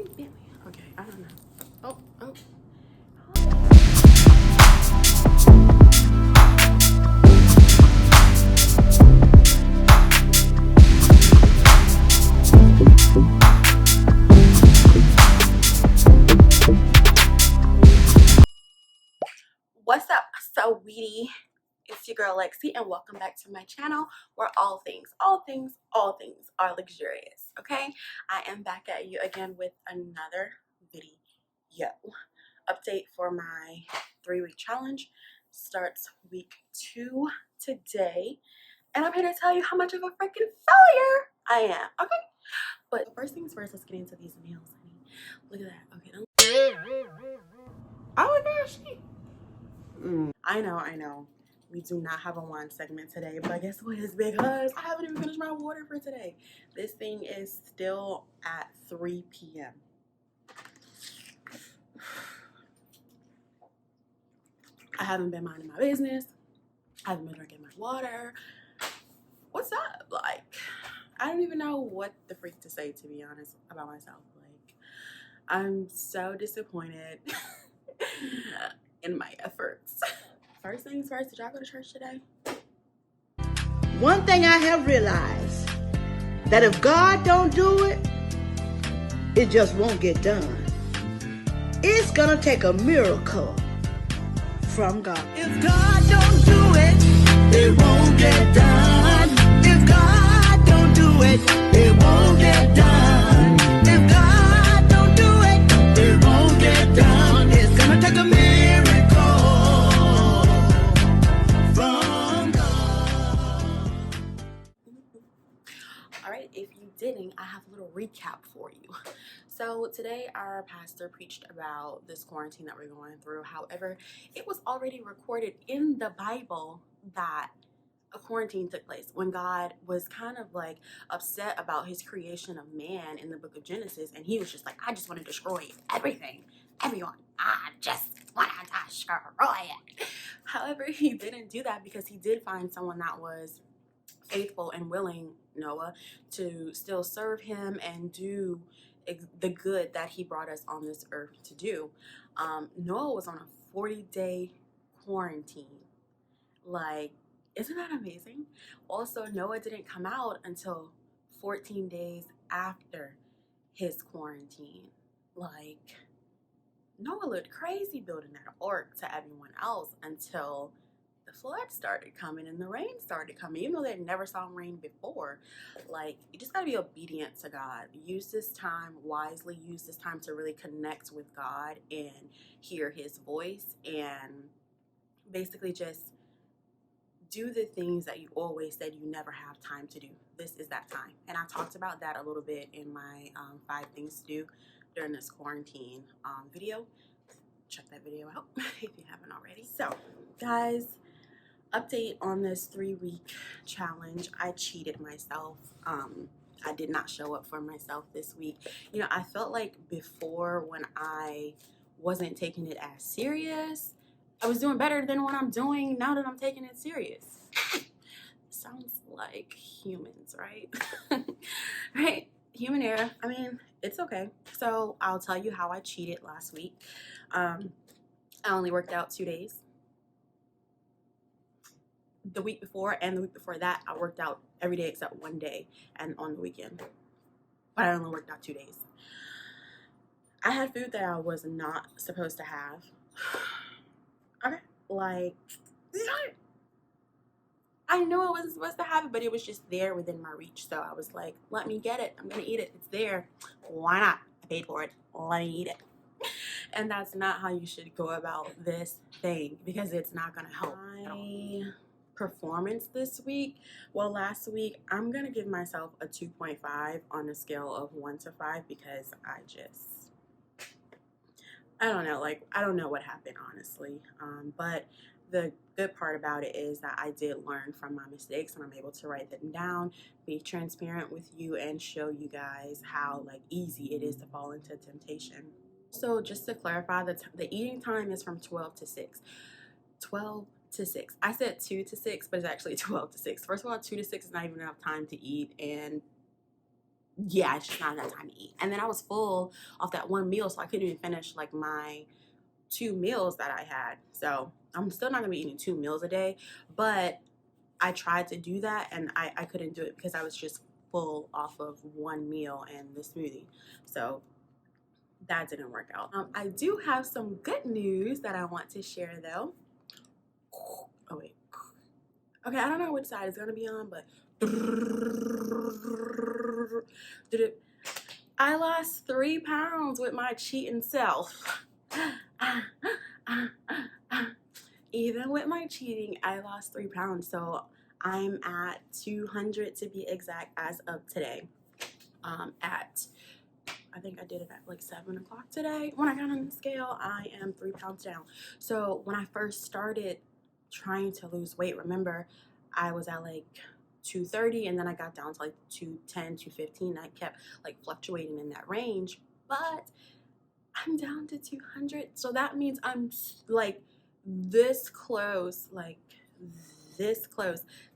Okay, I don't know. Oh. What's up, Saweetie? It's your girl Lexi, and welcome back to my channel where all things are luxurious. Okay, I am back at you again with another video update for my 3-week challenge. Starts week 2 today, and I'm here to tell you how much of a freaking failure I am. Okay, but first things first, let's get into these nails, honey. Look at that. Okay, oh my gosh. I know. We do not have a wine segment today, but guess what? It's because I haven't even finished my water for today. This thing is still at 3 p.m. I haven't been minding my business. I haven't been drinking my water. What's up? Like, I don't even know what the freak to say, to be honest, about myself. Like, I'm so disappointed in my efforts. First things first, did y'all go to church today? One thing I have realized, that if God don't do it, it just won't get done. It's gonna take a miracle from God. If God don't do it, it won't get done. If God don't do it, it won't get done. If God don't do it, it won't get done. It's gonna take a miracle from God. All right, if you didn't, I have a little recap for you. So today our pastor preached about this quarantine that we're going through. However, it was already recorded in the Bible that a quarantine took place when God was kind of like upset about his creation of man in the book of Genesis, and he was just like, I just want to destroy everything, everyone. I just want to destroy it. However, he didn't do that because he did find someone that was faithful and willing, Noah, to still serve him and do the good that he brought us on this earth to do. Noah was on a 40-day quarantine. Like, isn't that amazing? Also, Noah didn't come out until 14 days after his quarantine. Like, Noah looked crazy building that ark to everyone else until the flood started coming and the rain started coming, even though they never saw rain before. Like, you just gotta be obedient to God. Use this time wisely. Use this time to really connect with God and hear his voice, and basically just do the things that you always said you never have time to do. This is that time. And I talked about that a little bit in my 5 things to do during this quarantine video. Check that video out if you haven't already. So, guys, update on this 3-week challenge. I cheated myself. I did not show up for myself this week. You know, I felt like before, when I wasn't taking it as serious, I was doing better than what I'm doing now that I'm taking it serious. Sounds like humans, right? Right? Human error. I mean, it's okay. So I'll tell you how I cheated last week. I only worked out 2 days. The week before and the week before that, I worked out every day except one day and on the weekend. But I only worked out 2 days. I had food that I was not supposed to have. Okay, like, I know I wasn't supposed to have it, but it was just there within my reach. So I was like, let me get it. I'm gonna eat it. It's there. Why not? I paid for it. Let me eat it. And that's not how you should go about this thing, because it's not gonna help at all. My performance this week, well, last week, I'm gonna give myself a 2.5 on a scale of 1 to 5, because I don't know, like, I don't know what happened, honestly. But the good part about it is that I did learn from my mistakes, and I'm able to write them down, be transparent with you, and show you guys how, like, easy it is to fall into temptation. So just to clarify, the eating time is from 12 to 6. 12 to 6. I said 2 to 6, but it's actually 12 to 6. First of all, 2 to 6 is not even enough time to eat, and yeah, it's just not enough time to eat. And then I was full off that one meal, so I couldn't even finish like my 2 meals that I had. So I'm still not gonna be eating 2 meals a day, but I tried to do that and I couldn't do it because I was just full off of one meal and the smoothie. So that didn't work out. I do have some good news that I want to share though. Oh wait. Okay, I don't know which side it's gonna be on, but I lost 3 pounds with my cheating self. Even with my cheating, I lost 3 pounds. So I'm at 200 to be exact as of today. I think I did it at like 7 o'clock today. When I got on the scale, I am 3 pounds down. So when I first started trying to lose weight, remember, I was at like 230 and then I got down to like 210, 215. I kept like fluctuating in that range, but I'm down to 200. So that means I'm like this close,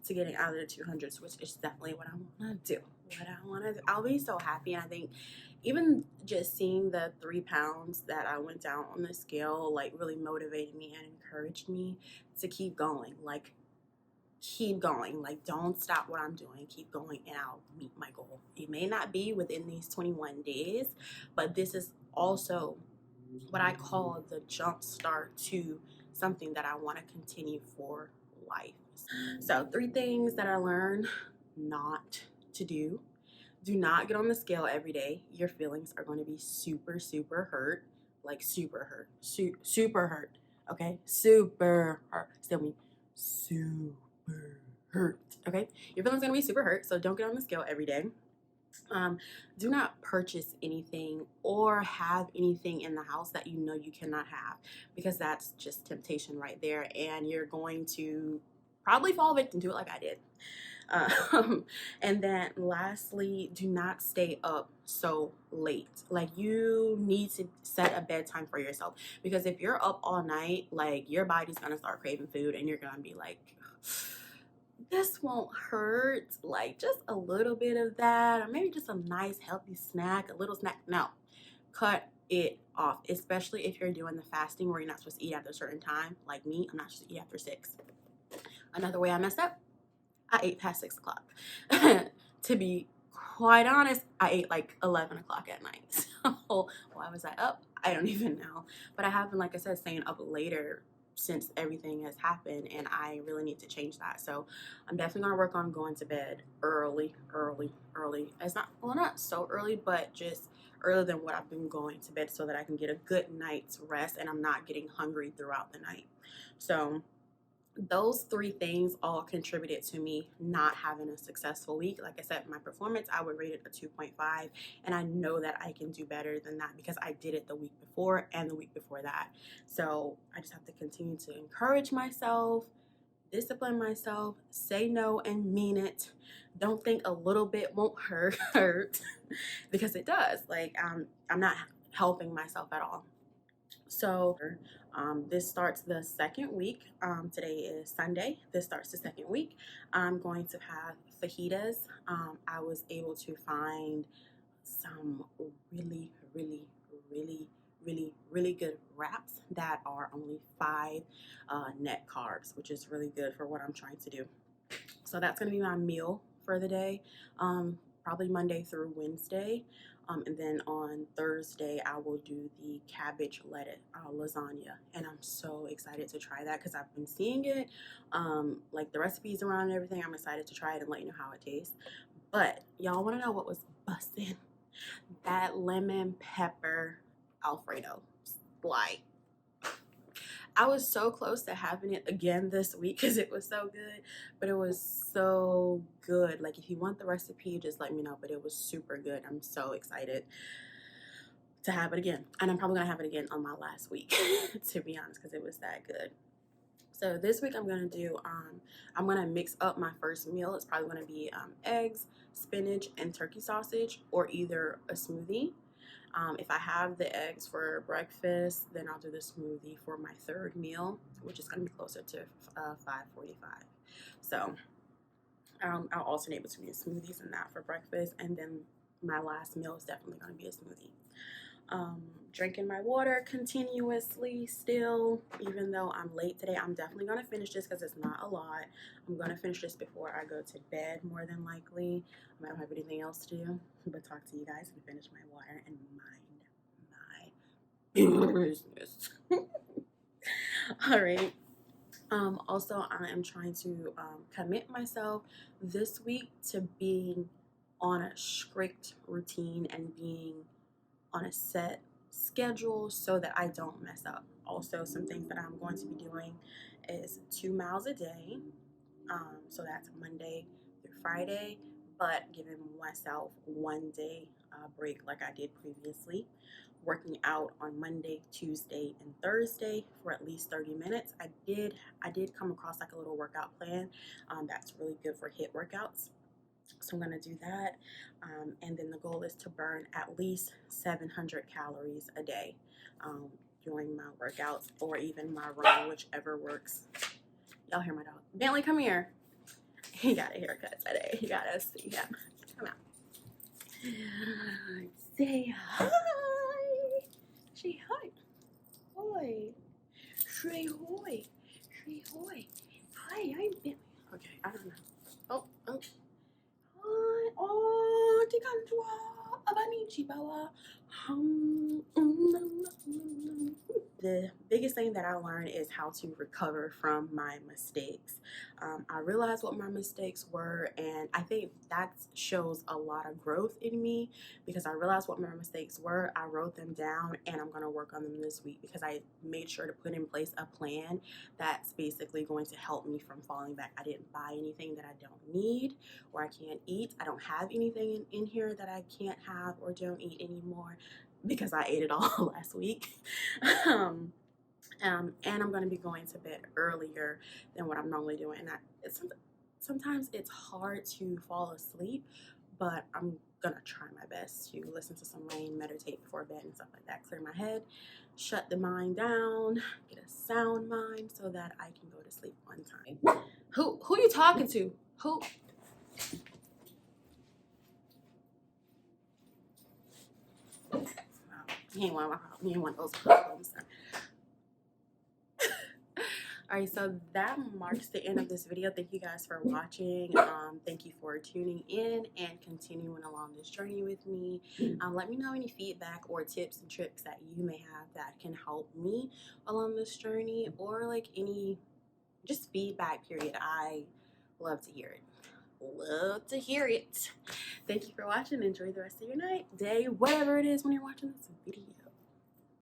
to getting out of the 200s, which is definitely what I want to do. I'll be so happy. And I think even just seeing the 3 pounds that I went down on the scale, like really motivated me and encouraged me to keep going. Like, keep going. Like, don't stop what I'm doing. Keep going and I'll meet my goal. It may not be within these 21 days, but this is also what I call the jump start to something that I want to continue for life. So 3 things that I learned not to do. Do not get on the scale every day. Your feelings are going to be super, super hurt. Like super hurt. Super hurt. Okay? Super hurt. Stay with me. Super hurt. Okay? Your feelings are going to be super hurt. So don't get on the scale every day. Do not purchase anything or have anything in the house that you know you cannot have, because that's just temptation right there, and you're going to probably fall victim to it like I did. And then lastly, do not stay up so late. Like, you need to set a bedtime for yourself, because if you're up all night, like, your body's gonna start craving food and you're gonna be like, this won't hurt, like just a little bit of that, or maybe just a nice healthy snack, a little snack. No, cut it off, especially if you're doing the fasting where you're not supposed to eat after a certain time. Like me, I'm not supposed to eat after 6. Another way I messed up, I ate past 6 o'clock. To be quite honest, I ate like 11 o'clock at night. So why was I up? I don't even know. But I have been, like I said, staying up later since everything has happened, and I really need to change that. So I'm definitely going to work on going to bed early. It's not so early, but just earlier than what I've been going to bed, so that I can get a good night's rest and I'm not getting hungry throughout the night. So those 3 things all contributed to me not having a successful week. Like I said, my performance, I would rate it a 2.5, and I know that I can do better than that because I did it the week before and the week before that. So I just have to continue to encourage myself, discipline myself, say no and mean it. Don't think a little bit won't hurt because it does. Like, I'm not helping myself at all. So this starts the 2nd week. Today is Sunday. This starts the 2nd week. I'm going to have fajitas. I was able to find some really, really, really, really, really good wraps that are only 5 net carbs, which is really good for what I'm trying to do. So that's going to be my meal for the day, probably Monday through Wednesday. And then on Thursday, I will do the cabbage lettuce lasagna. And I'm so excited to try that because I've been seeing it, like the recipes around and everything. I'm excited to try it and let you know how it tastes. But y'all want to know what was busting? That lemon pepper Alfredo. Like, I was so close to having it again this week because it was so good, but it was so good. Like, if you want the recipe, just let me know, but it was super good. I'm so excited to have it again, and I'm probably gonna have it again on my last week to be honest, because it was that good. So this week I'm gonna do I'm gonna mix up my first meal. It's probably gonna be eggs, spinach, and turkey sausage, or either a smoothie. If I have the eggs for breakfast, then I'll do the smoothie for my 3rd meal, which is going to be closer to 5:45. So I'll alternate between smoothies and that for breakfast, and then my last meal is definitely going to be a smoothie. Drinking my water continuously still, even though I'm late today. I'm definitely going to finish this because it's not a lot. I'm going to finish this before I go to bed, more than likely. I don't have anything else to do but talk to you guys and finish my water and mind my business. All right. Also, I am trying to commit myself this week to being on a strict routine and being on a set schedule so that I don't mess up. Also, some things that I'm going to be doing is 2 miles a day. So that's Monday through Friday, but giving myself 1 day break like I did previously. Working out on Monday, Tuesday, and Thursday for at least 30 minutes. I did come across like a little workout plan that's really good for HIIT workouts. So I'm going to do that. And then the goal is to burn at least 700 calories a day during my workouts or even my run, whichever works. Y'all hear my dog. Bentley, come here. He got a haircut today. You gotta see him. Come out. Say hi. Say hi. Hoi. Say hoi. Say hoi. Hi, I'm Bentley. Okay, I don't know. Oh. The biggest thing that I learned is how to recover from my mistakes. I realized what my mistakes were, and I think that shows a lot of growth in me because I realized what my mistakes were. I wrote them down, and I'm going to work on them this week because I made sure to put in place a plan that's basically going to help me from falling back. I didn't buy anything that I don't need or I can't eat. I don't have anything in here that I can't have or don't eat anymore because I ate it all last week. And I'm going to be going to bed earlier than what I'm normally doing. And sometimes it's hard to fall asleep, but I'm going to try my best to listen to some rain, meditate before bed and stuff like that. Clear my head, shut the mind down, get a sound mind so that I can go to sleep on time. Who you talking to? Who? He ain't one of those problems. Alright, so that marks the end of this video. Thank you guys for watching. Thank you for tuning in and continuing along this journey with me. Let me know any feedback or tips and tricks that you may have that can help me along this journey, or like any just feedback, period. I love to hear it. Love to hear it. Thank you for watching. Enjoy the rest of your night, day, whatever it is when you're watching this video.